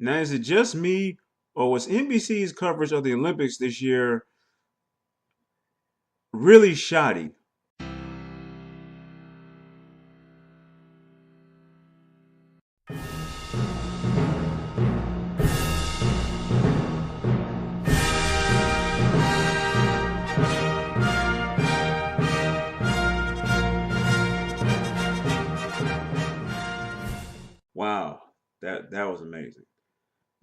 Now, is it just me, or was NBC's coverage of the Olympics this year really shoddy? Wow, that was amazing.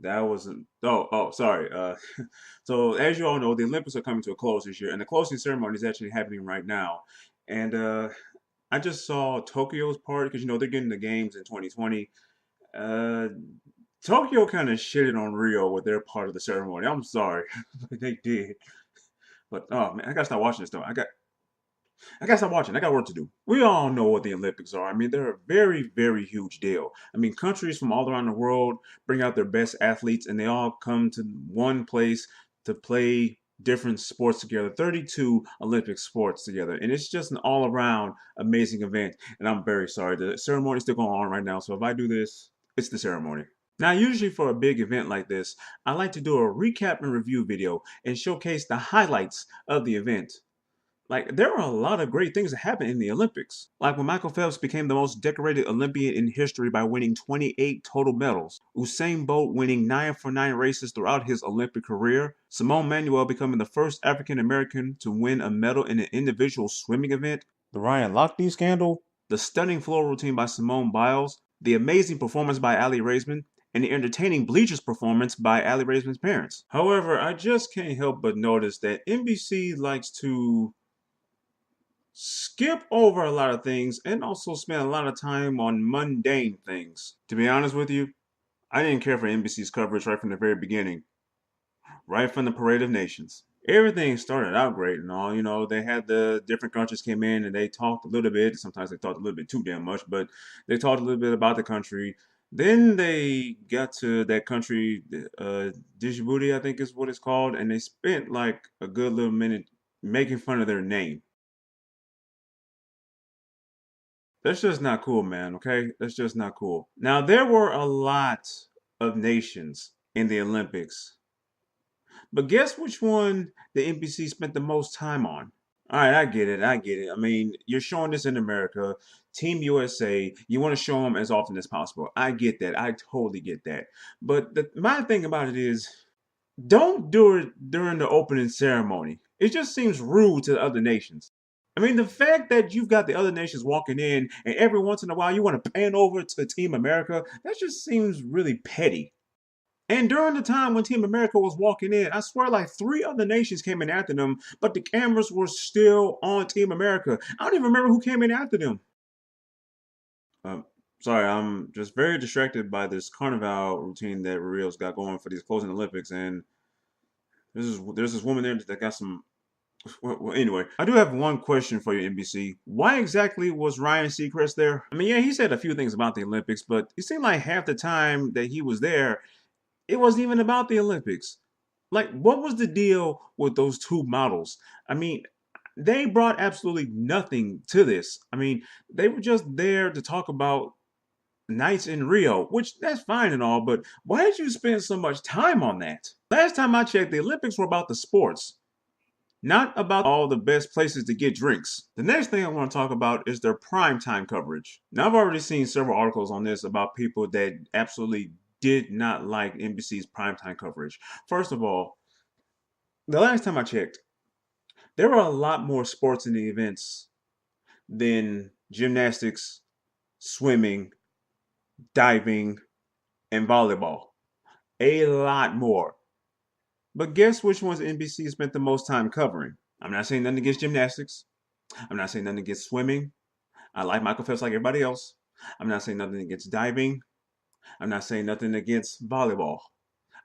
That wasn't. Sorry. So as you all know, the Olympics are coming to a close this year, and the closing ceremony is actually happening right now. And I just saw Tokyo's part because they're getting the games in 2020. Uh, Tokyo kind of shitted on Rio with their part of the ceremony. I'm sorry, they did. But oh man, I gotta stop watching this though. I gotta stop watching. I got work to do. We all know what the Olympics are. I mean, they're a very, very huge deal. I mean, countries from all around the world bring out their best athletes, and they all come to one place to play different sports together. 32 Olympic sports together, and it's just an all-around amazing event. And I'm very sorry. The ceremony is still going on right now, so if I do this, it's the ceremony. Now, usually for a big event like this, I like to do a recap and review video and showcase the highlights of the event. Like, there are a lot of great things that happen in the Olympics. Like when Michael Phelps became the most decorated Olympian in history by winning 28 total medals, Usain Bolt winning 9 for 9 races throughout his Olympic career, Simone Manuel becoming the first African American to win a medal in an individual swimming event, the Ryan Lochte scandal, the stunning floor routine by Simone Biles, the amazing performance by Aly Raisman, and the entertaining bleachers performance by Aly Raisman's parents. However, I just can't help but notice that NBC likes to skip over a lot of things and also spend a lot of time on mundane things. To be honest with you, I didn't care for NBC's coverage right from the very beginning, right from the Parade of Nations. Everything started out great and all. They had the different countries came in and they talked a little bit. Sometimes they talked a little bit too damn much, but they talked a little bit about the country. Then they got to that country, Djibouti, I think is what it's called, and they spent like a good little minute making fun of their name. That's just not cool, man, okay? That's just not cool. Now, there were a lot of nations in the Olympics, but guess which one the NBC spent the most time on? All right, I get it. I get it. I mean, you're showing this in America, Team USA. You want to show them as often as possible. I get that. I totally get that. But my thing about it is, don't do it during the opening ceremony. It just seems rude to the other nations. I mean, the fact that you've got the other nations walking in and every once in a while you want to pan over to Team America, that just seems really petty. And during the time when Team America was walking in, I swear like three other nations came in after them, but the cameras were still on Team America. I don't even remember who came in after them. Um, Sorry, I'm just very distracted by this carnival routine that Rio's got going for these closing Olympics, and there's this woman there that got some. Well, anyway, I do have one question for you, NBC. Why exactly was Ryan Seacrest there? I mean, yeah, he said a few things about the Olympics, but it seemed like half the time that he was there, it wasn't even about the Olympics. Like, what was the deal with those two models? I mean, they brought absolutely nothing to this. I mean, they were just there to talk about nights in Rio, which that's fine and all, but why did you spend so much time on that? Last time I checked, the Olympics were about the sports, not about all the best places to get drinks. The next thing I want to talk about is their primetime coverage. Now, I've already seen several articles on this about people that absolutely did not like NBC's primetime coverage. First of all, the last time I checked, there were a lot more sports in the events than gymnastics, swimming, diving, and volleyball. A lot more. But guess which ones NBC spent the most time covering? I'm not saying nothing against gymnastics. I'm not saying nothing against swimming. I like Michael Phelps like everybody else. I'm not saying nothing against diving. I'm not saying nothing against volleyball.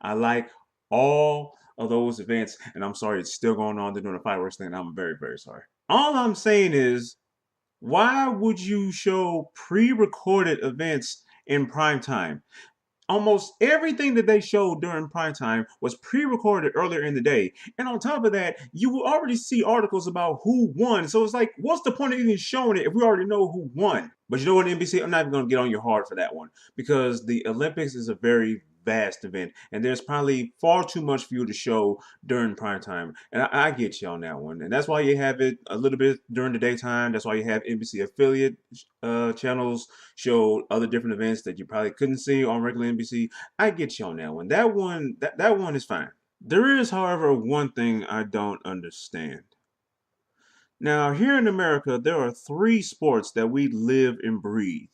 I like all of those events, and I'm sorry it's still going on. They're doing a fireworks thing. I'm very, very sorry. All I'm saying is, why would you show pre-recorded events in prime time. Almost everything that they showed during prime time was pre-recorded earlier in the day. And on top of that, you will already see articles about who won. So it's like, what's the point of even showing it if we already know who won? But you know what, NBC, I'm not even going to get on your hard for that one because the Olympics is a very vast event and there's probably far too much for you to show during prime time. And I get you on that one. And that's why you have it a little bit during the daytime. That's why you have NBC affiliate channels show other different events that you probably couldn't see on regular NBC. I get you on that one. That one is fine. There is, however, one thing I don't understand. Now, here in America, there are three sports that we live and breathe: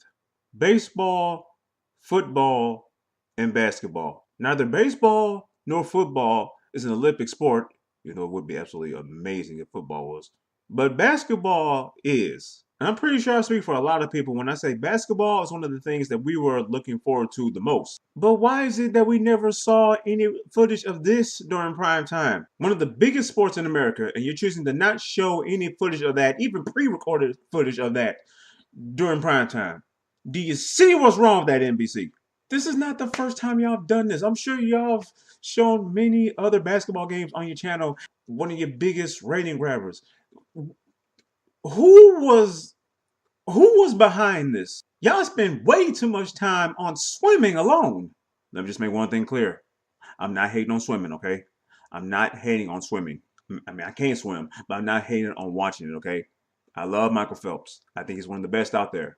baseball, football, and basketball. Neither baseball nor football is an Olympic sport. You know, it would be absolutely amazing if football was. But basketball is. And I'm pretty sure I speak for a lot of people when I say basketball is one of the things that we were looking forward to the most. But why is it that we never saw any footage of this during prime time? One of the biggest sports in America, and you're choosing to not show any footage of that, even pre-recorded footage of that during prime time. Do you see what's wrong with that, NBC? This is not the first time y'all have done this. I'm sure y'all have shown many other basketball games on your channel, one of your biggest rating grabbers. Who was who was behind this? Y'all spend way too much time on swimming alone. Let me just make one thing clear. I'm not hating on swimming, okay? I'm not hating on swimming. I mean, I can't swim, but I'm not hating on watching it, okay? I love Michael Phelps. I think he's one of the best out there.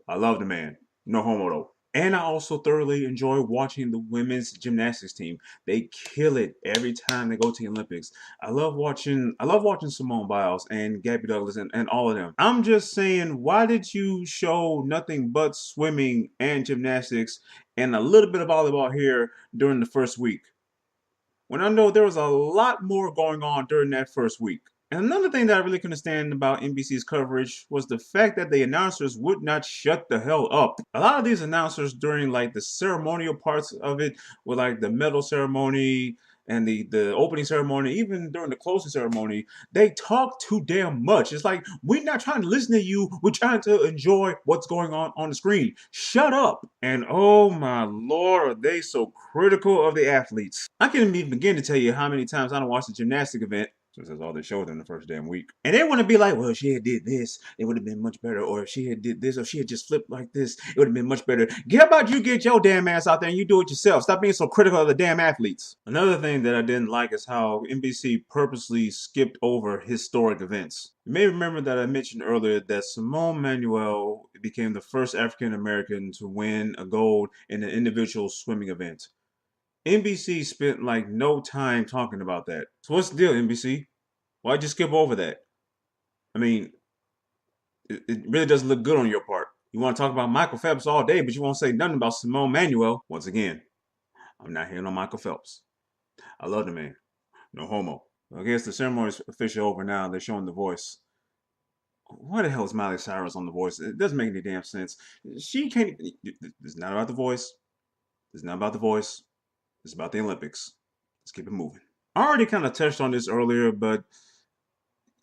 I love the man. No homo though. And I also thoroughly enjoy watching the women's gymnastics team. They kill it every time they go to the Olympics. I love watching Simone Biles and Gabby Douglas and all of them. I'm just saying, why did you show nothing but swimming and gymnastics and a little bit of volleyball here during the first week? When I know there was a lot more going on during that first week. And another thing that I really couldn't stand about NBC's coverage was the fact that the announcers would not shut the hell up. A lot of these announcers during like the ceremonial parts of it, with like the medal ceremony and the opening ceremony, even during the closing ceremony, they talk too damn much. It's like, we're not trying to listen to you, we're trying to enjoy what's going on the screen. Shut up. And oh my lord, are they so critical of the athletes. I can't even begin to tell you how many times I don't watch the gymnastic event, since that's all they showed in the first damn week. And they want to be like, well, if she had did this, it would have been much better. Or if she had did this, or if she had just flipped like this, it would have been much better. How about you get your damn ass out there and you do it yourself? Stop being so critical of the damn athletes. Another thing that I didn't like is how NBC purposely skipped over historic events. You may remember that I mentioned earlier that Simone Manuel became the first African American to win a gold in an individual swimming event. NBC spent like no time talking about that. So what's the deal, NBC? Why'd you skip over that? I mean, it really doesn't look good on your part. You want to talk about Michael Phelps all day, but you won't say nothing about Simone Manuel. Once again, I'm not hating on Michael Phelps. I love the man. No homo. I guess the ceremony's officially over now. They're showing The Voice. Why the hell is Miley Cyrus on The Voice? It doesn't make any damn sense. She can't. It's not about The Voice. It's not about The Voice. It's about the Olympics. Let's keep it moving. I already kind of touched on this earlier, but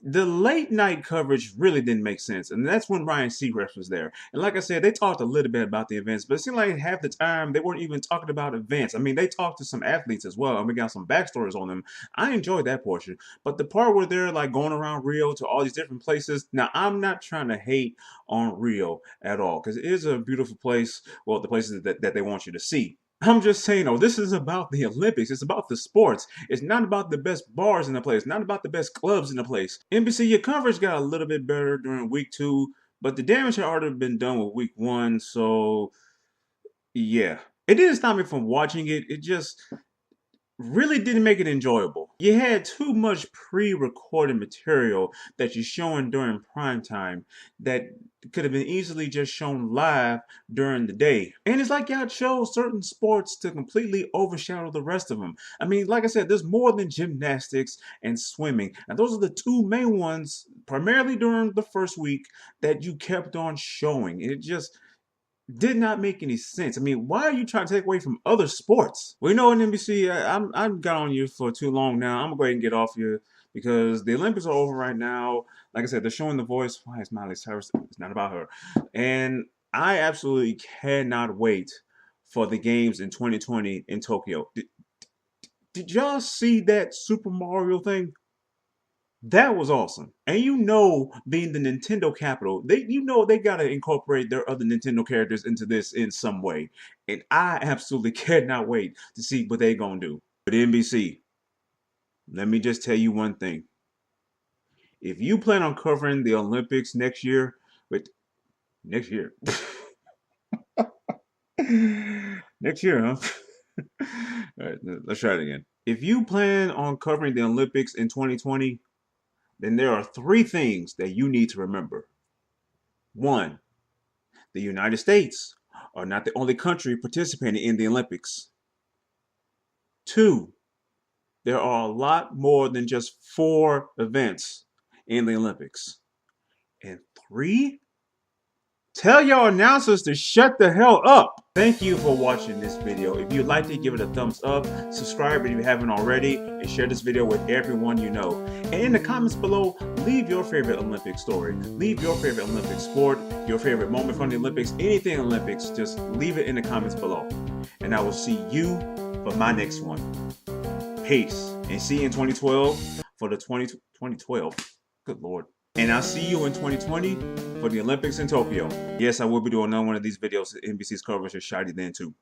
the late night coverage really didn't make sense. And that's when Ryan Seacrest was there. And like I said, they talked a little bit about the events, but it seemed like half the time they weren't even talking about events. I mean, they talked to some athletes as well, and we got some backstories on them. I enjoyed that portion. But the part where they're like going around Rio to all these different places, now I'm not trying to hate on Rio at all, because it is a beautiful place. Well, the places that they want you to see. I'm just saying, oh, this is about the Olympics. It's about the sports. It's not about the best bars in the place. Not about the best clubs in the place. NBC, your coverage got a little bit better during week 2, but the damage had already been done with week 1. So, yeah. It didn't stop me from watching it. It just really didn't make it enjoyable. You had too much pre-recorded material that you're showing during prime time that could have been easily just shown live during the day. And it's like y'all chose certain sports to completely overshadow the rest of them. I mean, like I said, there's more than gymnastics and swimming. And those are the two main ones, primarily during the first week, that you kept on showing. It just did not make any sense. I mean, why are you trying to take away from other sports? Well, you know what, NBC, I've got on you for too long now. I'm gonna go ahead and get off you because the Olympics are over right now. Like I said, they're showing The Voice. Why is Miley Cyrus? It's not about her. And I absolutely cannot wait for the games in 2020 in Tokyo. Did y'all see that Super Mario thing? That was awesome. And being the Nintendo capital, they gotta incorporate their other Nintendo characters into this in some way. And I absolutely cannot wait to see what they gonna do. But NBC, let me just tell you one thing. If you plan on covering the Olympics next year, but next year. Next year, huh? All right, let's try it again. If you plan on covering the Olympics in 2020, then there are three things that you need to remember. One, the United States are not the only country participating in the Olympics. Two, there are a lot more than just 4 events in the Olympics. And three, tell your announcers to shut the hell up. Thank you for watching this video. If you liked it, give it a thumbs up, subscribe if you haven't already, and share this video with everyone you know. And in the comments below, leave your favorite Olympic story. Leave your favorite Olympic sport, your favorite moment from the Olympics, anything Olympics, just leave it in the comments below. And I will see you for my next one. Peace. And see you in 2012 for the 2012. Good Lord. And I'll see you in 2020 for the Olympics in Tokyo. Yes, I will be doing another one of these videos. NBC's coverage is shoddy then too.